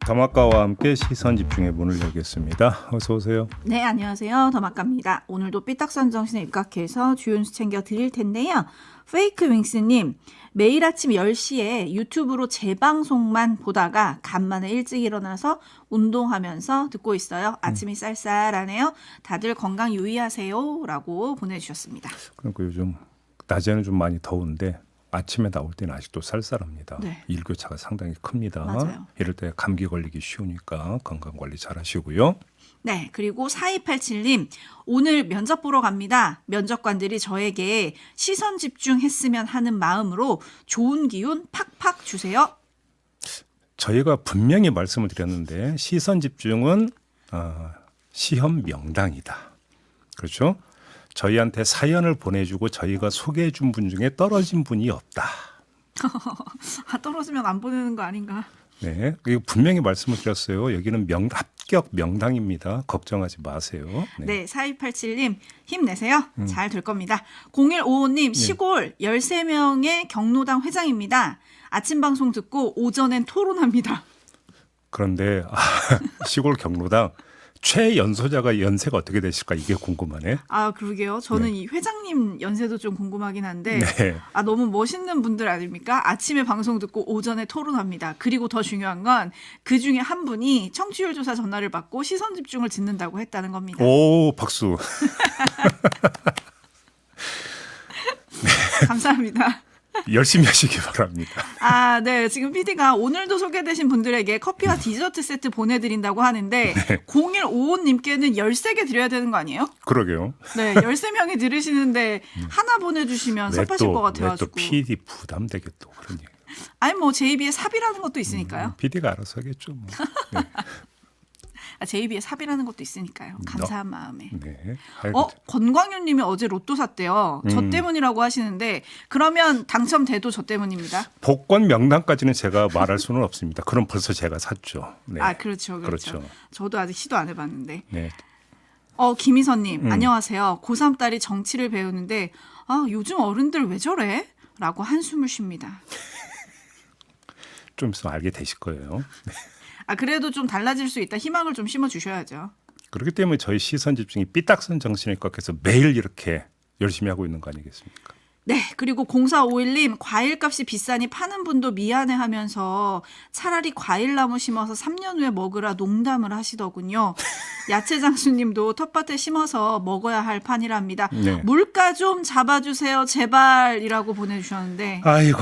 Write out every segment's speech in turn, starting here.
더마카와 함께 시선 집중의 문을 열겠습니다. 어서 오세요. 네, 안녕하세요. 더마카입니다. 오늘도 삐딱선 정신에 입각해서 주요 뉴스 챙겨 드릴 텐데요. 페이크 윙스님, 매일 아침 10시에 유튜브로 재방송만 보다가 간만에 일찍 일어나서 운동하면서 듣고 있어요. 아침이 쌀쌀하네요. 다들 건강 유의하세요. 라고 보내주셨습니다. 그러니까 요즘 낮에는 좀 많이 더운데 아침에 나올 때는 아직도 쌀쌀합니다. 네. 일교차가 상당히 큽니다. 맞아요. 이럴 때 감기 걸리기 쉬우니까 건강관리 잘 하시고요. 네, 그리고 4287님, 오늘 면접 보러 갑니다. 면접관들이 저에게 시선 집중했으면 하는 마음으로 좋은 기운 팍팍 주세요. 저희가 분명히 말씀을 드렸는데 시선 집중은 시험 명당이다. 그렇죠? 저희한테 사연을 보내주고 저희가 소개해 준 분 중에 떨어진 분이 없다. 떨어지면 안 보내는 거 아닌가? 네, 이거 분명히 말씀을 드렸어요. 여기는 합격 명당입니다. 걱정하지 마세요. 네, 4287님 힘내세요. 잘 될 겁니다. 0155님 시골 13명의 경로당 회장입니다. 아침 방송 듣고 오전엔 토론합니다. 그런데 시골 경로당 최연소자가 연세가 어떻게 되실까 이게 궁금하네. 아, 그러게요. 저는 이 회장님 연세도 좀 궁금하긴 한데 네. 너무 멋있는 분들 아닙니까? 아침에 방송 듣고 오전에 토론합니다. 그리고 더 중요한 건 그중에 한 분이 청취율 조사 전화를 받고 시선 집중을 짓는다고 했다는 겁니다. 오, 박수. 감사합니다. 열심히 하시기 바랍니다. 아, 네. 지금 PD가 오늘도 소개되신 분들에게 커피와 디저트 세트 보내드린다고 하는데 0155님께는 13개 드려야 되는 거 아니에요? 그러게요. 네. 13명이 들으시는데 하나 보내주시면 섭하실 것 같아가지고. 또 PD 부담되게 또 그런 얘기. 아니 뭐 제2비의 삽이라는 것도 있으니까요. PD가 알아서 하겠죠. 뭐. 네. 제2비의 삽이라는 것도 있으니까요. 감사한 마음에. 네. 권광윤 님이 어제 로또 샀대요. 저 때문이라고 하시는데 그러면 당첨돼도 저 때문입니다. 복권 명단까지는 제가 말할 수는 없습니다. 그럼 벌써 제가 샀죠. 네. 아, 그렇죠. 저도 아직 시도 안 해봤는데. 네. 김희선님 안녕하세요. 고3 딸이 정치를 배우는데 요즘 어른들 왜 저래? 라고 한숨을 쉽니다. 좀 있으면 알게 되실 거예요. 그래도 좀 달라질 수 있다. 희망을 좀 심어주셔야죠. 그렇기 때문에 저희 시선 집중이 삐딱선 정신에 꺾여서 매일 이렇게 열심히 하고 있는 거 아니겠습니까? 네. 그리고 0451님 과일값이 비싸니 파는 분도 미안해하면서 차라리 과일나무 심어서 3년 후에 먹으라 농담을 하시더군요. 야채장수님도 텃밭에 심어서 먹어야 할 판이랍니다. 네. 물가 좀 잡아주세요 제발이라고 보내주셨는데. 아이고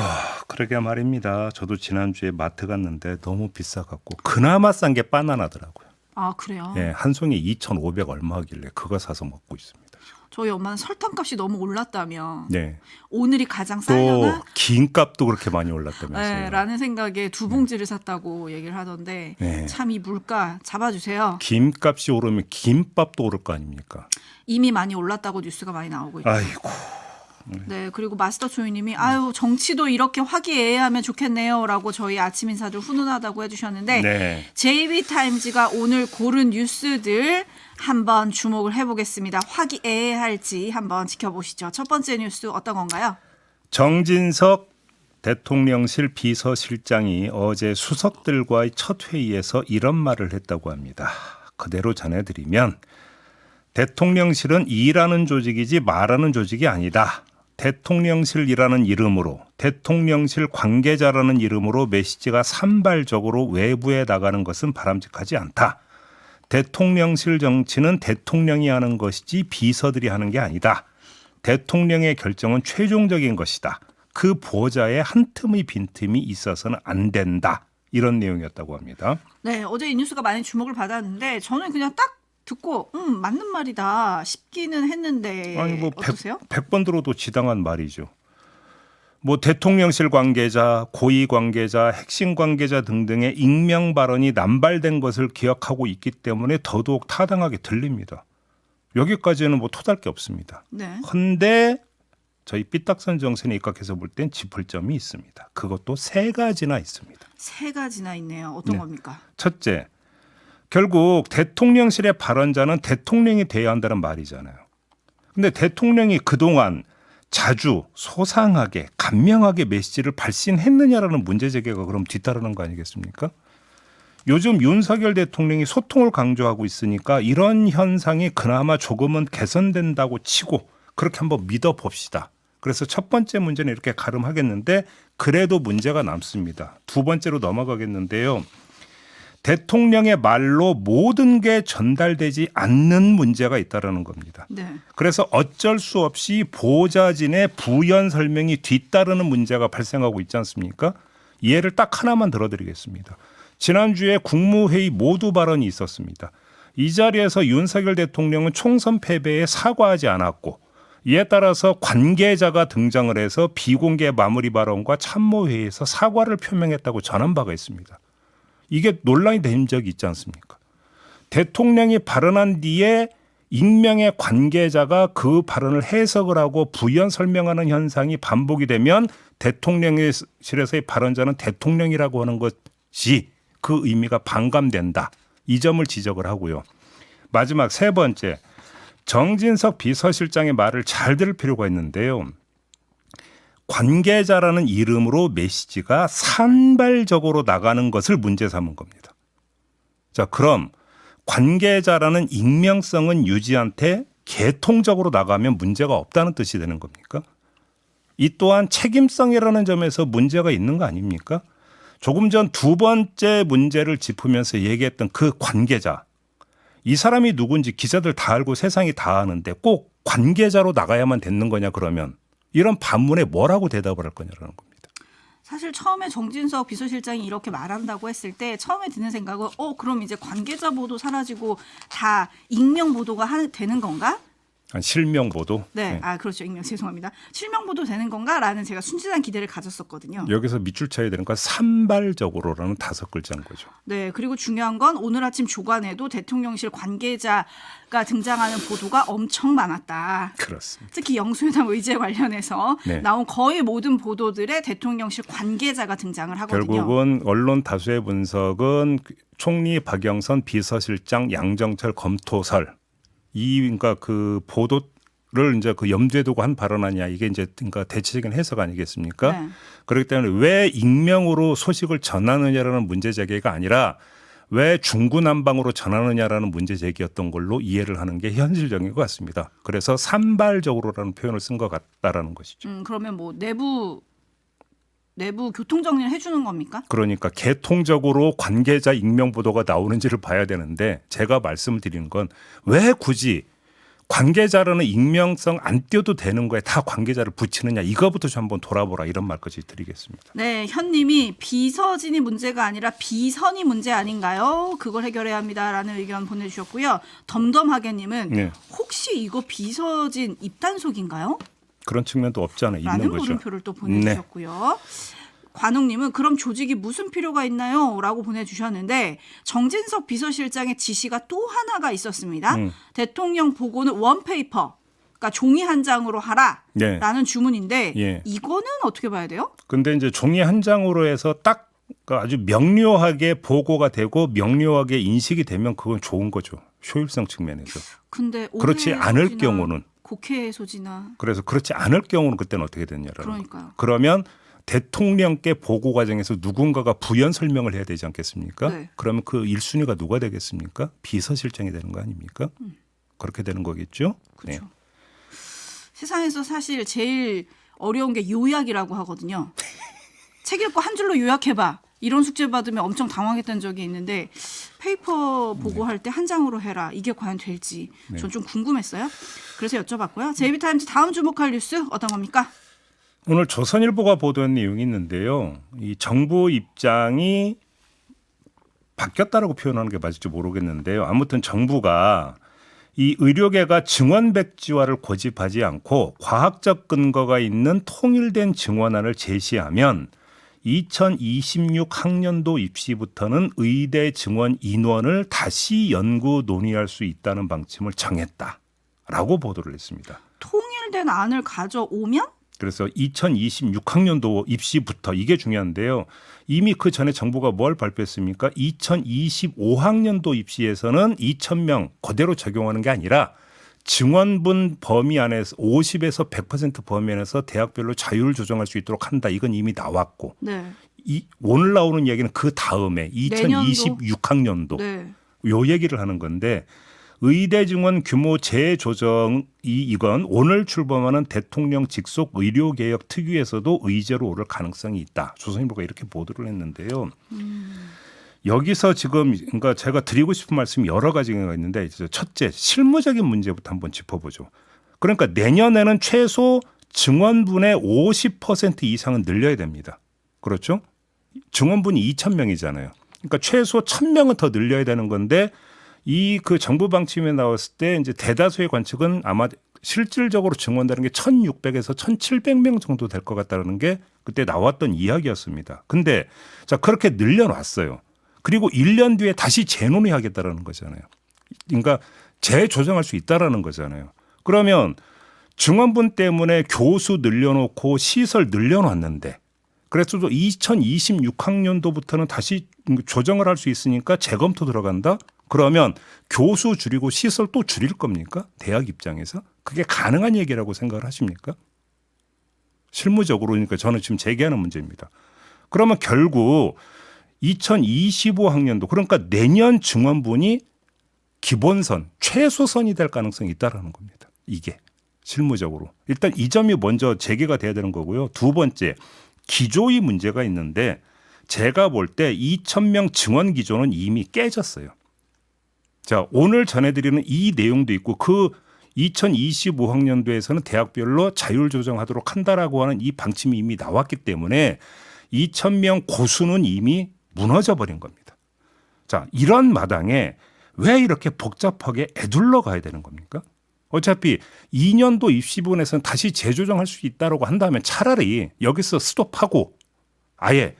그러게 말입니다. 저도 지난주에 마트 갔는데 너무 비싸갖고 그나마 싼 게 바나나더라고요. 아, 그래요? 네, 한 송이 2,500 얼마 하길래 그거 사서 먹고 있습니다. 저희 엄마는 설탕값이 너무 올랐다며. 네. 오늘이 가장 싸려나? 또 김값도 그렇게 많이 올랐다면서요. 네, 라는 생각에 두 봉지를 샀다고 얘기를 하던데 네. 참 이 물가 잡아주세요. 김값이 오르면 김밥도 오를 거 아닙니까? 이미 많이 올랐다고 뉴스가 많이 나오고 있고. 아이고. 네, 그리고 마스터 초이님이 정치도 이렇게 화기애애하면 좋겠네요라고 저희 아침 인사들 훈훈하다고 해주셨는데 네. JB타임즈가 오늘 고른 뉴스들 한번 주목을 해보겠습니다. 화기애애할지 한번 지켜보시죠. 첫 번째 뉴스 어떤 건가요? 정진석 대통령실 비서실장이 어제 수석들과의 첫 회의에서 이런 말을 했다고 합니다. 그대로 전해드리면 대통령실은 일하는 조직이지 말하는 조직이 아니다. 대통령실이라는 이름으로 대통령실 관계자라는 이름으로 메시지가 산발적으로 외부에 나가는 것은 바람직하지 않다. 대통령실 정치는 대통령이 하는 것이지 비서들이 하는 게 아니다. 대통령의 결정은 최종적인 것이다. 그 보좌에 한 틈의 빈틈이 있어서는 안 된다. 이런 내용이었다고 합니다. 네, 어제 이 뉴스가 많이 주목을 받았는데 저는 그냥 딱 듣고 맞는 말이다 싶기는 했는데 아니 뭐 어떠세요? 100번 들어도 지당한 말이죠. 뭐 대통령실 관계자, 고위 관계자, 핵심 관계자 등등의 익명 발언이 남발된 것을 기억하고 있기 때문에 더더욱 타당하게 들립니다. 여기까지는 뭐 토달 게 없습니다. 네. 그런데 저희 삐딱선 정신에 입각해서 볼 땐 짚을 점이 있습니다. 그것도 세 가지나 있습니다. 세 가지나 있네요. 어떤 네. 겁니까? 첫째, 결국 대통령실의 발언자는 대통령이 돼야 한다는 말이잖아요. 근데 대통령이 그동안 자주 소상하게 간명하게 메시지를 발신했느냐라는 문제 제기가 그럼 뒤따르는 거 아니겠습니까? 요즘 윤석열 대통령이 소통을 강조하고 있으니까 이런 현상이 그나마 조금은 개선된다고 치고 그렇게 한번 믿어봅시다. 그래서 첫 번째 문제는 이렇게 가름하겠는데 그래도 문제가 남습니다. 두 번째로 넘어가겠는데요. 대통령의 말로 모든 게 전달되지 않는 문제가 있다는 겁니다. 네. 그래서 어쩔 수 없이 보좌진의 부연 설명이 뒤따르는 문제가 발생하고 있지 않습니까? 예를 딱 하나만 들어드리겠습니다. 지난주에 국무회의 모두 발언이 있었습니다. 이 자리에서 윤석열 대통령은 총선 패배에 사과하지 않았고 이에 따라서 관계자가 등장을 해서 비공개 마무리 발언과 참모회의에서 사과를 표명했다고 전한 바가 있습니다. 이게 논란이 된 적이 있지 않습니까? 대통령이 발언한 뒤에 익명의 관계자가 그 발언을 해석을 하고 부연 설명하는 현상이 반복이 되면 대통령실에서의 발언자는 대통령이라고 하는 것이 그 의미가 반감된다. 이 점을 지적을 하고요. 마지막 세 번째, 정진석 비서실장의 말을 잘 들을 필요가 있는데요. 관계자라는 이름으로 메시지가 산발적으로 나가는 것을 문제 삼은 겁니다. 자, 그럼 관계자라는 익명성은 유지한테 개통적으로 나가면 문제가 없다는 뜻이 되는 겁니까? 이 또한 책임성이라는 점에서 문제가 있는 거 아닙니까? 조금 전 두 번째 문제를 짚으면서 얘기했던 그 관계자. 이 사람이 누군지 기자들 다 알고 세상이 다 아는데 꼭 관계자로 나가야만 되는 거냐 그러면 이런 반문에 뭐라고 대답을 할 거냐라는 겁니다. 사실 처음에 정진석 비서실장이 이렇게 말한다고 했을 때 처음에 드는 생각은 그럼 이제 관계자 보도 사라지고 다 익명 보도가 되는 건가? 실명 보도. 네. 그렇죠. 익명 죄송합니다. 실명 보도 되는 건가라는 제가 순진한 기대를 가졌었거든요. 여기서 밑줄 쳐야 되는 건 산발적으로라는 5글자인 거죠. 네. 그리고 중요한 건 오늘 아침 조간에도 대통령실 관계자가 등장하는 보도가 엄청 많았다. 그렇습니다. 특히 영수회담 의제 관련해서 네. 나온 거의 모든 보도들에 대통령실 관계자가 등장을 하거든요. 결국은 언론 다수의 분석은 총리 박영선 비서실장 양정철 검토설 그러니까 그 보도를 이제 그 염두에 두고 한 발언 아니야. 이게 이제 그러니까 대체적인 해석 아니겠습니까? 네. 그렇기 때문에 왜 익명으로 소식을 전하느냐라는 문제 제기가 아니라 왜 중구난방으로 전하느냐라는 문제 제기였던 걸로 이해를 하는 게 현실적인 것 같습니다. 그래서 산발적으로라는 표현을 쓴 것 같다라는 것이죠. 그러면 뭐 내부 교통 정리를 해주는 겁니까? 그러니까 개통적으로 관계자 익명 보도가 나오는지를 봐야 되는데 제가 말씀을 드리는 건 왜 굳이 관계자라는 익명성 안 띄워도 되는 거에 다 관계자를 붙이느냐 이거부터 좀 한번 돌아보라 이런 말까지 드리겠습니다. 네, 현님이 비서진이 문제가 아니라 비선이 문제 아닌가요? 그걸 해결해야 합니다라는 의견 보내주셨고요. 덤덤하게님은 네. 혹시 이거 비서진 입단속인가요? 그런 측면도 없지 않아 있는 라는 거죠. 물음표를 또 보내주셨고요. 관웅님은 그럼 조직이 무슨 필요가 있나요? 라고 보내주셨는데 정진석 비서실장의 지시가 또 하나가 있었습니다. 대통령 보고는 원페이퍼, 그러니까 종이 한 장으로 하라라는 네. 주문인데 예. 이거는 어떻게 봐야 돼요? 근데 이제 종이 한 장으로 해서 딱 아주 명료하게 보고가 되고 명료하게 인식이 되면 그건 좋은 거죠. 효율성 측면에서. 근데 그렇지 않을 경우는 국회 소지나 그래서 그렇지 않을 경우는 그때는 어떻게 되냐라는 그러니까요. 그러면 대통령께 보고 과정에서 누군가가 부연 설명을 해야 되지 않겠습니까? 네. 그러면 그 1순위가 누가 되겠습니까? 비서실장이 되는 거 아닙니까? 그렇게 되는 거겠죠? 그렇죠. 네. 세상에서 사실 제일 어려운 게 요약이라고 하거든요. 책 읽고 한 줄로 요약해봐. 이런 숙제 받으면 엄청 당황했던 적이 있는데 페이퍼 보고할 때 한 장으로 해라. 이게 과연 될지 전 좀 궁금했어요. 그래서 여쭤봤고요. JB타임즈 다음 주목할 뉴스 어떤 겁니까? 오늘 조선일보가 보도한 내용이 있는데요. 이 정부 입장이 바뀌었다라고 표현하는 게 맞을지 모르겠는데요. 아무튼 정부가 이 의료계가 증원 백지화를 고집하지 않고 과학적 근거가 있는 통일된 증원안을 제시하면 2026 학년도 입시부터는 의대 증원 인원을 다시 연구 논의할 수 있다는 방침을 정했다라고 보도를 했습니다. 통일된 안을 가져오면? 그래서 2026 학년도 입시부터 이게 중요한데요. 이미 그 전에 정부가 뭘 발표했습니까? 2025 학년도 입시에서는 2,000명 그대로 적용하는 게 아니라 증원분 범위 안에서 50에서 100% 범위 안에서 대학별로 자율 조정할 수 있도록 한다. 이건 이미 나왔고 네. 오늘 나오는 이야기는 그 다음에 2026학년도 네. 요 얘기를 하는 건데 의대 증원 규모 재조정이 이건 오늘 출범하는 대통령 직속 의료개혁 특위에서도 의제로 오를 가능성이 있다. 조선일보가 이렇게 보도를 했는데요. 여기서 지금 그러니까 제가 드리고 싶은 말씀이 여러 가지가 있는데 첫째 실무적인 문제부터 한번 짚어보죠. 그러니까 내년에는 최소 증원분의 50% 이상은 늘려야 됩니다. 그렇죠? 증원분이 2,000명이잖아요. 그러니까 최소 1,000명은 더 늘려야 되는 건데 이 그 정부 방침에 나왔을 때 이제 대다수의 관측은 아마 실질적으로 증원되는 게 1,600에서 1,700명 정도 될 것 같다는 게 그때 나왔던 이야기였습니다. 근데 자 그렇게 늘려놨어요. 그리고 1년 뒤에 다시 재논의하겠다라는 거잖아요. 그러니까 재조정할 수 있다라는 거잖아요. 그러면 증원분 때문에 교수 늘려놓고 시설 늘려놨는데 그래서 또 2026학년도부터는 다시 조정을 할 수 있으니까 재검토 들어간다? 그러면 교수 줄이고 시설 또 줄일 겁니까? 대학 입장에서? 그게 가능한 얘기라고 생각을 하십니까? 실무적으로 그러니까 저는 지금 제기하는 문제입니다. 그러면 결국 2025학년도 그러니까 내년 증원분이 기본선, 최소선이 될 가능성이 있다라는 겁니다. 이게 실무적으로. 일단 이 점이 먼저 제기가 돼야 되는 거고요. 두 번째, 기조의 문제가 있는데 제가 볼 때 2,000명 증원 기조는 이미 깨졌어요. 자, 오늘 전해드리는 이 내용도 있고 그 2025학년도에서는 대학별로 자율 조정하도록 한다라고 하는 이 방침이 이미 나왔기 때문에 2,000명 고수는 이미 무너져 버린 겁니다. 자, 이런 마당에 왜 이렇게 복잡하게 애둘러 가야 되는 겁니까? 어차피 2년도 입시분에서는 다시 재조정할 수 있다고 한다면 차라리 여기서 스톱하고 아예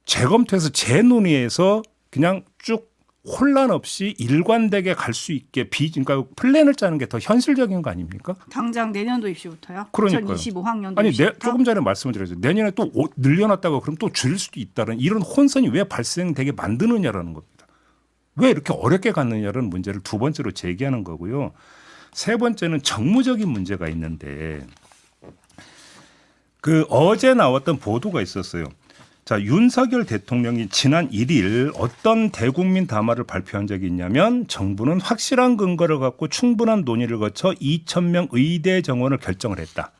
재검토해서 재논의해서 그냥 쭉 혼란 없이 일관되게 갈 수 있게 그러니까 플랜을 짜는 게 더 현실적인 거 아닙니까? 당장 내년도 입시부터요? 그러니까요. 2025학년도 아니, 입시부터? 조금 전에 말씀을 드렸죠. 내년에 또 늘려놨다고 그럼 또 줄일 수도 있다는 이런 혼선이 왜 발생되게 만드느냐라는 겁니다. 왜 이렇게 어렵게 갔느냐라는 문제를 두 번째로 제기하는 거고요. 세 번째는 정무적인 문제가 있는데 그 어제 나왔던 보도가 있었어요. 자, 윤석열 대통령이 지난 1일 어떤 대국민 담화를 발표한 적이 있냐면 정부는 확실한 근거를 갖고 충분한 논의를 거쳐 2,000명 의대 정원을 결정을 했다.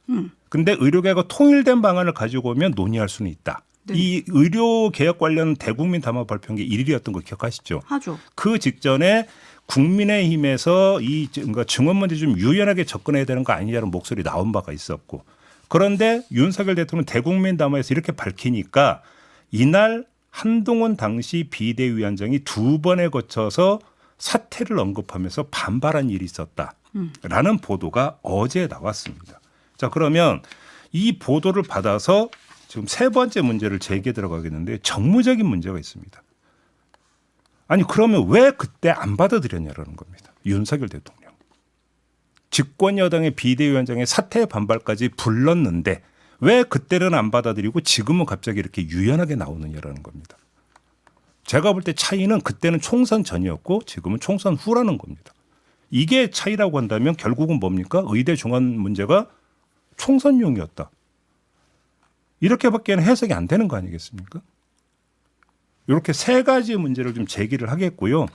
근데 의료계가 통일된 방안을 가지고 오면 논의할 수는 있다. 네. 이 의료개혁 관련 대국민 담화 발표한 게 1일이었던 거 기억하시죠? 하죠. 그 직전에 국민의힘에서 그러니까 증원 문제 좀 유연하게 접근해야 되는 거 아니냐는 목소리 나온 바가 있었고 그런데 윤석열 대통령 대국민 담화에서 이렇게 밝히니까 이날 한동훈 당시 비대위원장이 두 번에 거쳐서 사퇴를 언급하면서 반발한 일이 있었다라는 보도가 어제 나왔습니다. 자, 그러면 이 보도를 받아서 지금 세 번째 문제를 제기해 들어가겠는데 정무적인 문제가 있습니다. 아니 그러면 왜 그때 안 받아들였냐라는 겁니다. 윤석열 대통령. 집권 여당의 비대위원장의 사퇴 반발까지 불렀는데 왜 그때는 안 받아들이고 지금은 갑자기 이렇게 유연하게 나오느냐라는 겁니다. 제가 볼 때 차이는 그때는 총선 전이었고 지금은 총선 후라는 겁니다. 이게 차이라고 한다면 결국은 뭡니까? 의대 종합 문제가 총선용이었다. 이렇게밖에는 해석이 안 되는 거 아니겠습니까? 이렇게 세 가지 문제를 좀 제기를 하겠고요.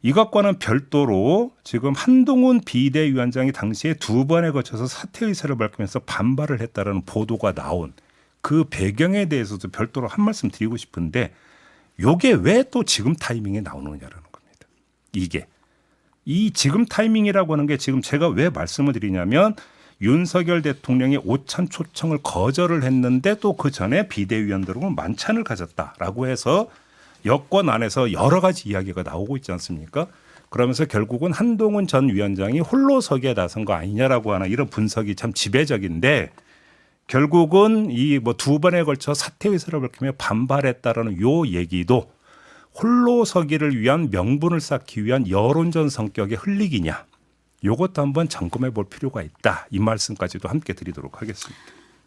이것과는 별도로 지금 한동훈 비대위원장이 당시에 두 번에 거쳐서 사퇴 의사를 밝히면서 반발을 했다는 보도가 나온 그 배경에 대해서도 별도로 한 말씀 드리고 싶은데 이게 왜 또 지금 타이밍에 나오느냐라는 겁니다. 이게 이 지금 타이밍이라고 하는 게 지금 제가 왜 말씀을 드리냐면 윤석열 대통령의 오찬 초청을 거절을 했는데 또 그 전에 비대위원들하고 만찬을 가졌다라고 해서 여권 안에서 여러 가지 이야기가 나오고 있지 않습니까? 그러면서 결국은 한동훈 전 위원장이 홀로서기에 나선 거 아니냐라고 하는 이런 분석이 참 지배적인데 결국은 이 뭐 두 번에 걸쳐 사퇴 의사를 밝히며 반발했다라는 요 얘기도 홀로서기를 위한 명분을 쌓기 위한 여론전 성격의 흘리기냐. 요것도 한번 점검해 볼 필요가 있다. 이 말씀까지도 함께 드리도록 하겠습니다.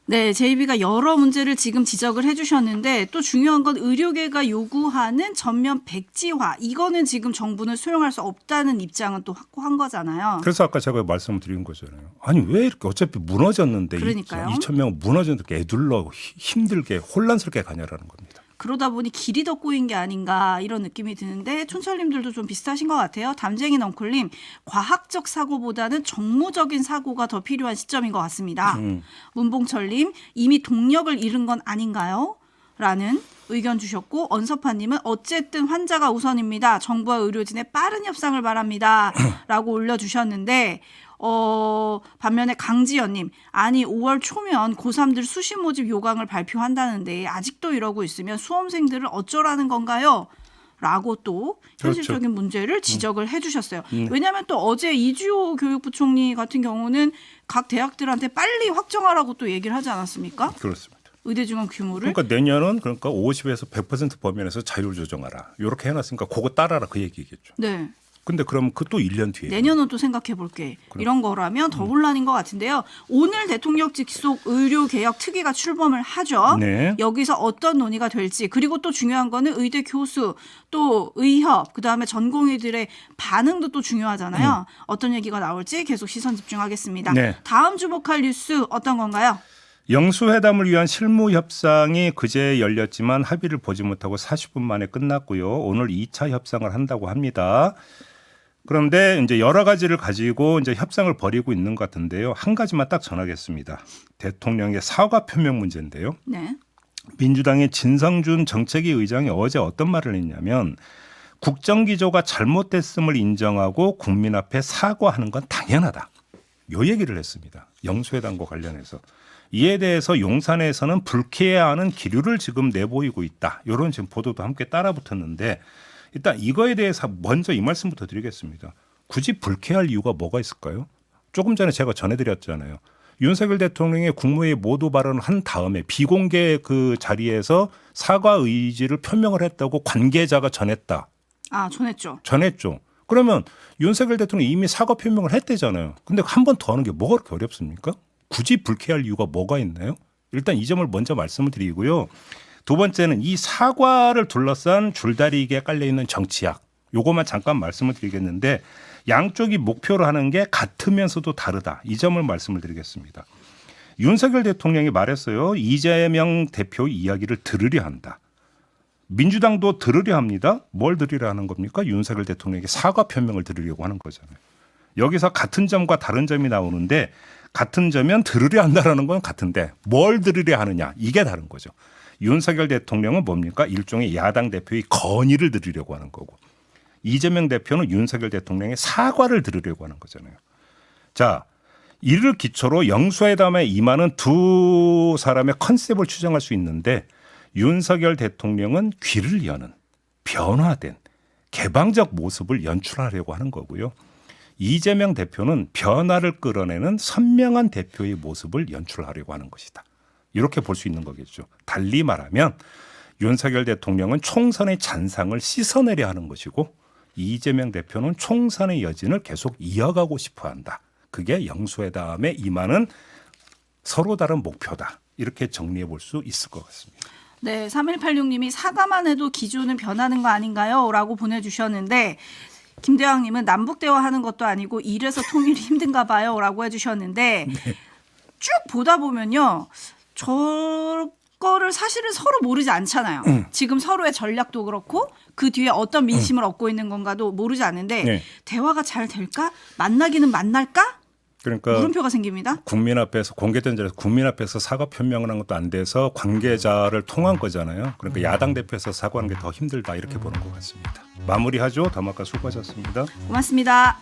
네, JB가 여러 문제를 지금 지적을 해주셨는데 또 중요한 건 의료계가 요구하는 전면 백지화. 이거는 지금 정부는 수용할 수 없다는 입장은 또 확고한 거잖아요. 그래서 아까 제가 말씀을 드린 거잖아요. 아니 왜 이렇게 어차피 무너졌는데 그러니까요. 2,000명은 무너졌는데 애둘러 힘들게 혼란스럽게 가냐라는 겁니다. 그러다 보니 길이 더 꼬인 게 아닌가 이런 느낌이 드는데 촌철님들도 좀 비슷하신 것 같아요. 담쟁이 넝쿨님, 과학적 사고보다는 정무적인 사고가 더 필요한 시점인 것 같습니다. 문봉철님, 이미 동력을 잃은 건 아닌가요? 라는 의견 주셨고 언서파님은 어쨌든 환자가 우선입니다. 정부와 의료진의 빠른 협상을 바랍니다. 라고 올려주셨는데 반면에 강지연님, 아니 5월 초면 고3들 수시 모집 요강을 발표한다는데 아직도 이러고 있으면 수험생들을 어쩌라는 건가요? 라고 또 현실적인 그렇죠. 문제를 지적을 해주셨어요. 왜냐하면 또 어제 이주호 교육부총리 같은 경우는 각 대학들한테 빨리 확정하라고 또 얘기를 하지 않았습니까? 그렇습니다. 의대 증원 규모를. 그러니까 내년은 50에서 100% 범위에서 자율 조정하라. 이렇게 해놨으니까 그거 따라라 그 얘기겠죠. 네. 근데 그럼 그 또 1년 뒤에 내년은 또 생각해 볼게. 이런 거라면 더 혼란인 것 같은데요. 오늘 대통령 직속 의료개혁 특위가 출범을 하죠. 네. 여기서 어떤 논의가 될지 그리고 또 중요한 거는 의대 교수 또 의협 그다음에 전공의들의 반응도 또 중요하잖아요. 어떤 얘기가 나올지 계속 시선 집중하겠습니다. 네. 다음 주목할 뉴스 어떤 건가요? 영수회담을 위한 실무 협상이 그제 열렸지만 합의를 보지 못하고 40분 만에 끝났고요. 오늘 2차 협상을 한다고 합니다. 그런데 이제 여러 가지를 가지고 이제 협상을 벌이고 있는 것 같은데요. 한 가지만 딱 전하겠습니다. 대통령의 사과 표명 문제인데요. 네. 민주당의 진성준 정책위 의장이 어제 어떤 말을 했냐면 국정기조가 잘못됐음을 인정하고 국민 앞에 사과하는 건 당연하다. 요 얘기를 했습니다. 영수회담과 관련해서. 이에 대해서 용산에서는 불쾌해하는 기류를 지금 내보이고 있다. 이런 지금 보도도 함께 따라붙었는데 일단 이거에 대해서 먼저 이 말씀부터 드리겠습니다. 굳이 불쾌할 이유가 뭐가 있을까요? 조금 전에 제가 전해드렸잖아요. 윤석열 대통령이 국무회의 모두 발언을 한 다음에 비공개 그 자리에서 사과 의지를 표명을 했다고 관계자가 전했다. 아, 전했죠. 전했죠. 그러면 윤석열 대통령이 이미 사과 표명을 했대잖아요. 근데 한 번 더 하는 게 뭐가 그렇게 어렵습니까? 굳이 불쾌할 이유가 뭐가 있나요? 일단 이 점을 먼저 말씀을 드리고요. 두 번째는 이 사과를 둘러싼 줄다리기에 깔려있는 정치학. 요것만 잠깐 말씀을 드리겠는데 양쪽이 목표로 하는 게 같으면서도 다르다. 이 점을 말씀을 드리겠습니다. 윤석열 대통령이 말했어요. 이재명 대표 이야기를 들으려 한다. 민주당도 들으려 합니다. 뭘 들으려 하는 겁니까? 윤석열 대통령에게 사과 표명을 들으려고 하는 거잖아요. 여기서 같은 점과 다른 점이 나오는데 같은 점은 들으려 한다라는 건 같은데 뭘 들으려 하느냐 이게 다른 거죠. 윤석열 대통령은 뭡니까? 일종의 야당 대표의 건의를 들으려고 하는 거고 이재명 대표는 윤석열 대통령의 사과를 들으려고 하는 거잖아요. 자, 이를 기초로 영수회담에 임하는 두 사람의 컨셉을 추정할 수 있는데 윤석열 대통령은 귀를 여는 변화된 개방적 모습을 연출하려고 하는 거고요. 이재명 대표는 변화를 끌어내는 선명한 대표의 모습을 연출하려고 하는 것이다. 이렇게 볼 수 있는 거겠죠. 달리 말하면 윤석열 대통령은 총선의 잔상을 씻어내려 하는 것이고 이재명 대표는 총선의 여진을 계속 이어가고 싶어 한다. 그게 영수회담에 임하는 서로 다른 목표다. 이렇게 정리해 볼 수 있을 것 같습니다. 네, 3186님이 사과만 해도 기조는 변하는 거 아닌가요? 라고 보내주셨는데 김대왕님은 남북 대화하는 것도 아니고 이래서 통일이 힘든가 봐요. 라고 해주셨는데 네. 쭉 보다 보면요. 저거를 사실은 서로 모르지 않잖아요. 지금 서로의 전략도 그렇고 그 뒤에 어떤 민심을 얻고 있는 건가도 모르지 않는데 네. 대화가 잘 될까? 만나기는 만날까? 그러니까 물음표가 생깁니다. 국민 앞에서 공개된 자리에서 국민 앞에서 사과 표명을 한 것도 안 돼서 관계자를 통한 거잖아요. 그러니까 야당 대표에서 사과하는 게 더 힘들다 이렇게 보는 것 같습니다. 마무리하죠. 담화가 수고하셨습니다. 고맙습니다.